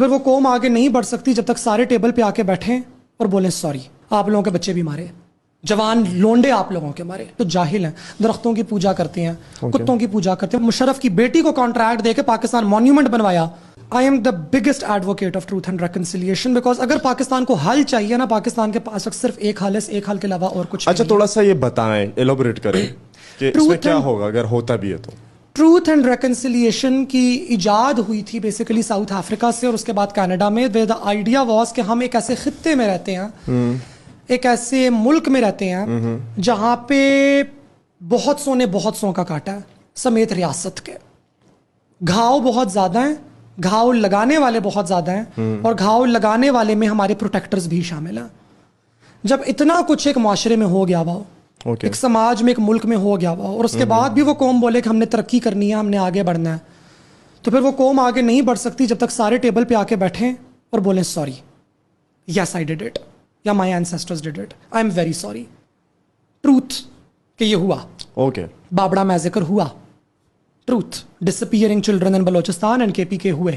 پھر وہ قوم آگے نہیں بڑھ سکتی جب تک سارے ٹیبل پہ آ کے بیٹھیں اور بولیں سوری آپ لوگوں کے بچے بھی مارے, جوان لونڈے آپ لوگوں کے مارے. تو جاہل ہیں, درختوں کی پوجا کرتے ہیں, کتوں کی پوجا کرتے ہیں. مشرف کی بیٹی کو کانٹریکٹ دے کے پاکستان مونیومنٹ بنوایا. I am the biggest advocate of truth and reconciliation because اگر پاکستان کو حل چاہیے نا, پاکستان کے پاس صرف ایک حل ہے, ایک حل کے علاوہ اور کچھ نہیں. اچھا تھوڑا سا یہ بتائیں, ایلوبریٹ کریں کہ اس میں کیا ہوگا اگر ہوتا بھی ہے تو. ٹروتھ اینڈ ریکنسیلیشن کی ایجاد ہوئی تھی بیسیکلی ساؤتھ افریقہ سے اور اس کے بعد کینیڈا میں. دا آئیڈیا واز کہ ہم ایک ایسے خطے میں رہتے ہیں, ایک ایسے ملک میں رہتے ہیں جہاں پہ بہت سوں نے بہت سوں کا کاٹا ہے سمیت ریاست کے. گھاؤ بہت زیادہ ہیں, گھاؤ لگانے والے بہت زیادہ ہیں, اور گھاؤ لگانے والے میں ہمارے پروٹیکٹرز بھی شامل ہیں. جب اتنا کچھ ایک معاشرے میں ہو گیا ہوا, ایک سماج میں, ایک ملک میں ہو گیا ہوا, اور اس کے بعد بھی وہ قوم بولے کہ ہم نے ترقی کرنی ہے, ہم نے آگے بڑھنا ہے, تو پھر وہ قوم آگے نہیں بڑھ سکتی جب تک سارے ٹیبل پہ آ کے بیٹھیں اور بولیں sorry, yes I did it, یا my ancestors did it, I am very sorry. Truth کہ یہ ہوا, بابڑا میزیکر ہوا, truth disappearing children in Balochistan and K P K ہوئے,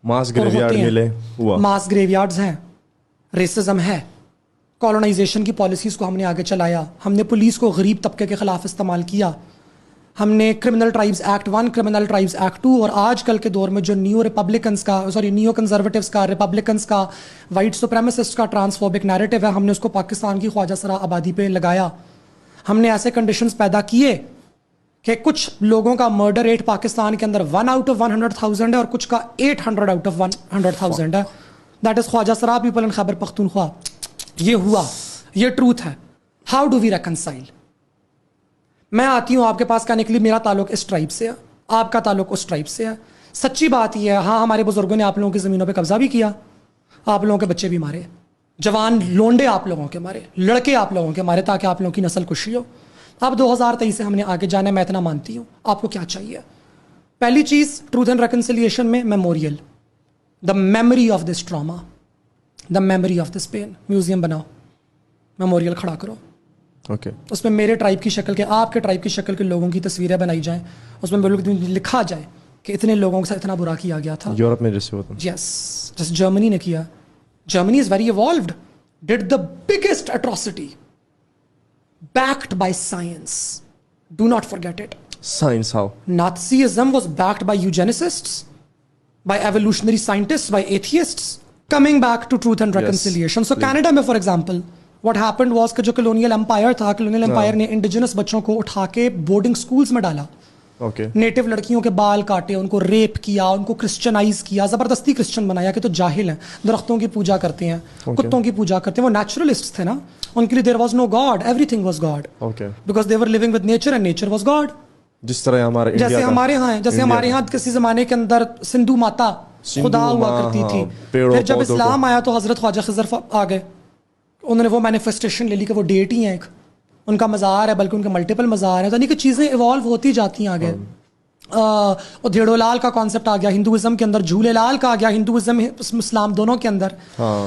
ماس گریو یارڈ ملے, ماس گریو یارڈز ہیں, ریسزم ہے, کالونائزیشن کی پالیسیز کو ہم نے آگے چلایا, ہم نے پولیس کو غریب طبقے کے خلاف استعمال کیا, ہم نے criminal tribes act 1, criminal tribes act 2, اور آج کل کے دور میں جو نیو کنزرویٹوز کا, ریپبلکنز کا, وائٹ سپریمسسٹ کا ٹرانسفوبک نیریٹو ہے, ہم نے اس کو پاکستان کی خواجہ سرا آبادی پہ لگایا. ہم نے ایسے کنڈیشنز پیدا کیے کہ کچھ لوگوں کا مرڈر ریٹ پاکستان کے اندر 1 out of 100,000 ہے اور کچھ کا 800 out of 100,000 ہے. دیٹ از خواجہ سرا پیپل ان خیبر پختونخوا. یہ ہوا, یہ ٹروتھ ہے. How do we reconcile? میں آتی ہوں آپ کے پاس کہنے کے لیے میرا تعلق اس ٹرائب سے ہے, آپ کا تعلق اس ٹرائب سے ہے. سچی بات یہ ہے, ہاں ہمارے بزرگوں نے آپ لوگوں کی زمینوں پہ قبضہ بھی کیا, آپ لوگوں کے بچے بھی مارے, جوان لونڈے آپ لوگوں کے مارے, لڑکے آپ لوگوں کے مارے تاکہ آپ لوگوں کی نسل کشی ہو. اب 2023 سے ہم نے آگے جانا ہے, میں اتنا مانتی ہوں. آپ کو کیا چاہیے؟ پہلی چیز ٹروتھ اینڈ ریکنسیلیشن میں memorial, the memory of this trauma, the memory of this pain. Museum بناؤ, میموریل کھڑا کرو, اس میں میرے ٹرائب کی شکل کے, آپ کے ٹرائب کی شکل کے لوگوں کی تصویریں بنائی جائیں, اس میں لکھا جائے کہ اتنے لوگوں کے ساتھ اتنا برا کیا گیا تھا. یورپ میں جیسے ہوتا ہے, جیسے جرمنی نے کیا. Germany is very evolved, did the biggest atrocity backed by science. Do not forget it. Science how? Nazism was backed by eugenicists, by evolutionary scientists, by atheists. Coming back to truth and reconciliation. So Canada میں for example, what happened was کہ جو colonial empire تھا, colonial empire نے indigenous بچوں کو اٹھا کے boarding schools میں ڈالا. نیٹو لڑکیوں کے بال کاٹے, ان کو ریپ کیا, ان کو کرسچنائز کیا, زبردستی کرسچن بنایا کہ تو جاہل ہیں, درختوں کی پوجا کرتے ہیں, کتوں کی پوجا کرتے ہیں. وہ نیچرلسٹ تھے نا, ان کے لیے there was no God, everything was God, because they were living with nature and nature was God. جس طرح جیسے ہمارے ہاں ہیں, جیسے ہمارے ہاں کسی زمانے کے اندر سندھو ماتا خدا ہوا کرتی تھی. پھر جب اسلام آیا تو حضرت خواجہ خضر آ گئے, انہوں نے وہ مینیفیسٹیشن لے لی کہ وہ ڈیٹی ہیں, ایک ان کا مزار ہے, بلکہ ان کے ملٹیپل مزار ہیں. یعنی کہ چیزیں ایوالو ہوتی جاتی ہیں آگے. دھیڑو لال کا کانسیپٹ آ گیا ہندوازم کے اندر, جھولے لال کا آ گیا ہندوازم اسلام دونوں کے اندر.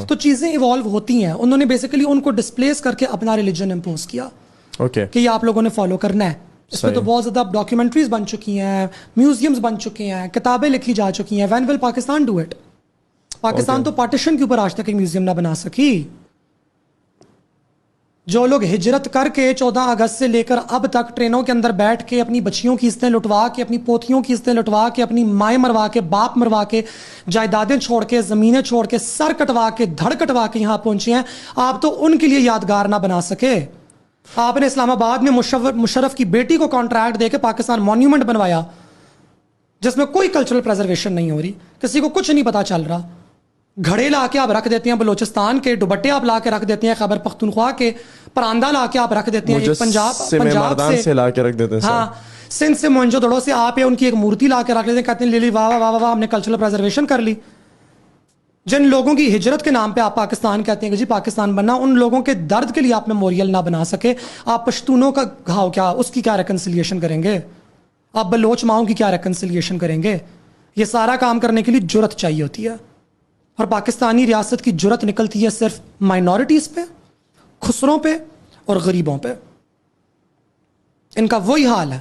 تو چیزیں ایوالو ہوتی ہیں. انہوں نے بیسیکلی ان کو ڈسپلیس کر کے اپنا ریلیجن امپوز کیا کہ یہ آپ لوگوں نے فالو کرنا ہے. اس میں تو بہت زیادہ ڈاکیومنٹریز بن چکی ہیں, میوزیمز بن چکے ہیں, کتابیں لکھی جا چکی ہیں. When will Pakistan do it? Pakistan تو پارٹیشن کے اوپر آج تک ایک میوزیم نہ بنا سکی. جو لوگ ہجرت کر کے 14 اگست سے لے کر اب تک ٹرینوں کے اندر بیٹھ کے اپنی بچیوں کی عزتیں لٹوا کے, اپنی پوتیوں کی عزتیں لٹوا کے, اپنی مائیں مروا کے, باپ مروا کے, جائیدادیں چھوڑ کے, زمینیں چھوڑ کے, سر کٹوا کے, دھڑ کٹوا کے یہاں پہنچے ہیں, آپ تو ان کے لیے یادگار نہ بنا سکے. آپ نے اسلام آباد میں مشرف کی بیٹی کو کانٹریکٹ دے کے پاکستان مونیومنٹ بنوایا جس میں کوئی کلچرل پریزرویشن نہیں ہو رہی, کسی کو کچھ نہیں پتا چل رہا. گھڑے لا کے آپ رکھ دیتے ہیں بلوچستان کے, دوپٹے آپ لا کے رکھ دیتے ہیں خیبر پختونخوا کے, پراندہ لا کے آپ رکھ دیتے ہیں پنجاب سے لا کے رکھ دیتے ہیں, ہاں سندھ سے موئنجو دڑو سے آپ ان کی ایک مورتی لا کے رکھ لیتے ہیں, کہتے ہیں لے واہ واہ واہ ہم نے کلچرل پریزرویشن کر لی. جن لوگوں کی ہجرت کے نام پہ آپ پاکستان کہتے ہیں کہ جی پاکستان بننا, ان لوگوں کے درد کے لیے آپ میموریل نہ بنا سکے. آپ پشتونوں کا گھاؤ کیا, اس کی کیا ریکنسیلیشن کریں گے؟ آپ بلوچ ماؤں کی کیا ریکنسیلیشن کریں گے؟ یہ سارا کام کرنے کے لیے جرت چاہیے ہوتی ہے, اور پاکستانی ریاست کی جرت نکلتی ہے صرف مائنورٹیز پہ, خسروں پہ اور غریبوں پہ. ان کا وہی حال ہے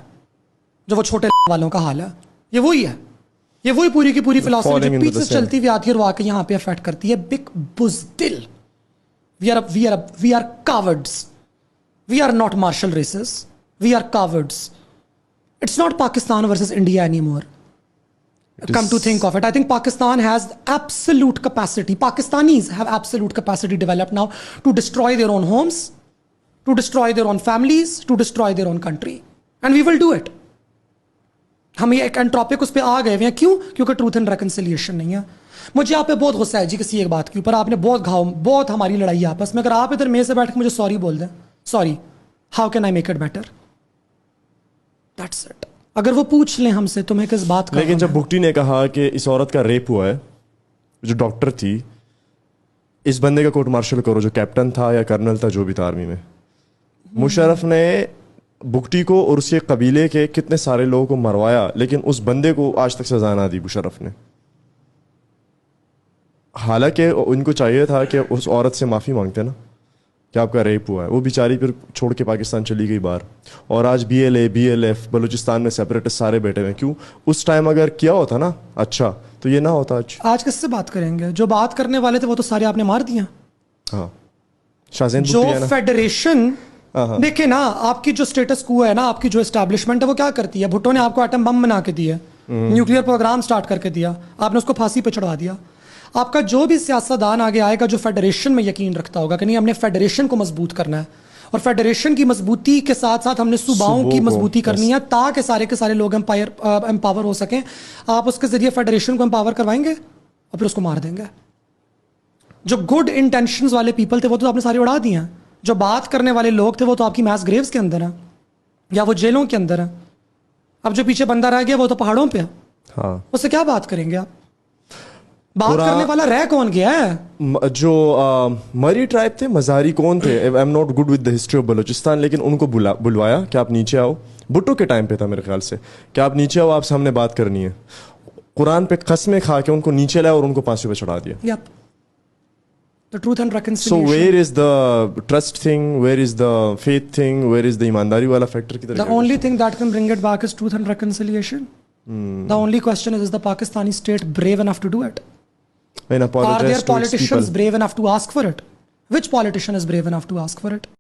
جو وہ چھوٹے والوں کا حال ہے, یہ وہی ہے. یہ وہی پوری کی پوری فلاسفی Falling جو into پیچھے the سے same. چلتی ہوئی آتی ہے اور وہ آ کے یہاں پہ افیکٹ کرتی ہے. بگ بزدل. We are cowards. We are not martial races. We are cowards. It's not Pakistan versus India anymore. Come to think of it, I think Pakistan has absolute capacity. Pakistanis have absolute capacity developed now to destroy their own homes, to destroy their own families, to destroy their own country. And we will do it. ہم یہ ایک انٹروپک اس پہ آ گئے ہوئے ہیں. کیوں؟ کیونکہ truth and reconciliation نہیں ہے. مجھے آپ پہ بہت غصہ ہے جی کسی ایک بات کے اوپر. آپ نے بہت ہماری لڑائی آپس میں. اگر آپ ادھر میرے سے بیٹھ کے مجھے سوری بول دیں, sorry, how can I make it better? That's it. اگر وہ پوچھ لیں ہم سے تمہیں کس بات کا. لیکن جب بگٹی نے کہا کہ اس عورت کا ریپ ہوا ہے, جو ڈاکٹر تھی, اس بندے کا کورٹ مارشل کرو جو کیپٹن تھا یا کرنل تھا جو بھی تھا آرمی میں. مشرف نے بگٹی کو اور اس کے قبیلے کے کتنے سارے لوگوں کو مروایا, لیکن اس بندے کو آج تک سزا نہ دی مشرف نے. حالانکہ ان کو چاہیے تھا کہ اس عورت سے معافی مانگتے نا کہ آپ کا ریپ ہوا ہے. وہ بیچاری پھر چھوڑ کے پاکستان چلی گئی باہر. اور آج BLA BLF بلوچستان میں سیپریٹسٹ سارے بیٹھے ہوئے. کیوں؟ اس ٹائم اگر کیا ہوتا نا اچھا تو یہ نہ ہوتا. آج کس سے بات کریں گے؟ جو بات کرنے والے تھے وہ تو سارے آپ نے مار دیا. ہاں, شاہزین جو فیڈریشن دیکھیں نا, آپ کی جو اسٹیٹس کو ہے نا, آپ کی جو اسٹیبلشمنٹ ہے وہ کیا کرتی ہے. بھٹو نے آپ کو ایٹم بم بنا کے دیا, نیوکلیئر پروگرام سٹارٹ کر کے دیا, آپ نے اس کو پھانسی پہ چڑھا دیا. آپ کا جو بھی سیاستدان آگے آئے گا جو فیڈریشن میں یقین رکھتا ہوگا کہ نہیں ہم نے فیڈریشن کو مضبوط کرنا ہے, اور فیڈریشن کی مضبوطی کے ساتھ ساتھ ہم نے صوباؤں کی مضبوطی کرنی ہے تاکہ سارے کے سارے لوگ امپاور ہو سکیں, آپ اس کے ذریعے فیڈریشن کو امپاور کروائیں گے اور پھر اس کو مار دیں گے. جو گڈ انٹینشنز والے پیپل تھے وہ تو آپ نے سارے اڑا دیے ہیں. جو بات کرنے والے لوگ تھے وہ تو آپ کی میس گریوز کے اندر ہیں یا وہ جیلوں کے اندر ہیں. اب جو پیچھے بندہ رہ گیا وہ تو پہاڑوں پہ ہے. ہاں, اس سے کیا بات کریں گے آپ؟ بات کرنے والا رہ کون گیا ہے؟ جو مری ٹرائب تھے, مزاری کون تھے, I am not good with the history of Balochistan, لیکن ان کو بلوایا کہ آپ نیچے آؤ. بھٹو کے ٹائم پہ تھا میرے خیال سے کہ آپ نیچے آؤ, آپ سے ہم نے بات کرنی ہے. قرآن پہ قسمیں کھا کے ان کو نیچے لایا اور ان کو پھانسی پہ چڑھا دیا. The truth and So reconciliation. where is the trust thing? Where is the faith thing? Where is the ایمانداری والا فیکٹر کی طرف؟ The only thing that can bring it back is truth and reconciliation. The only question is the Pakistani state brave enough to do it? And apologize Are their to its politicians people. brave enough to ask for it? Which politician is brave enough to ask for it?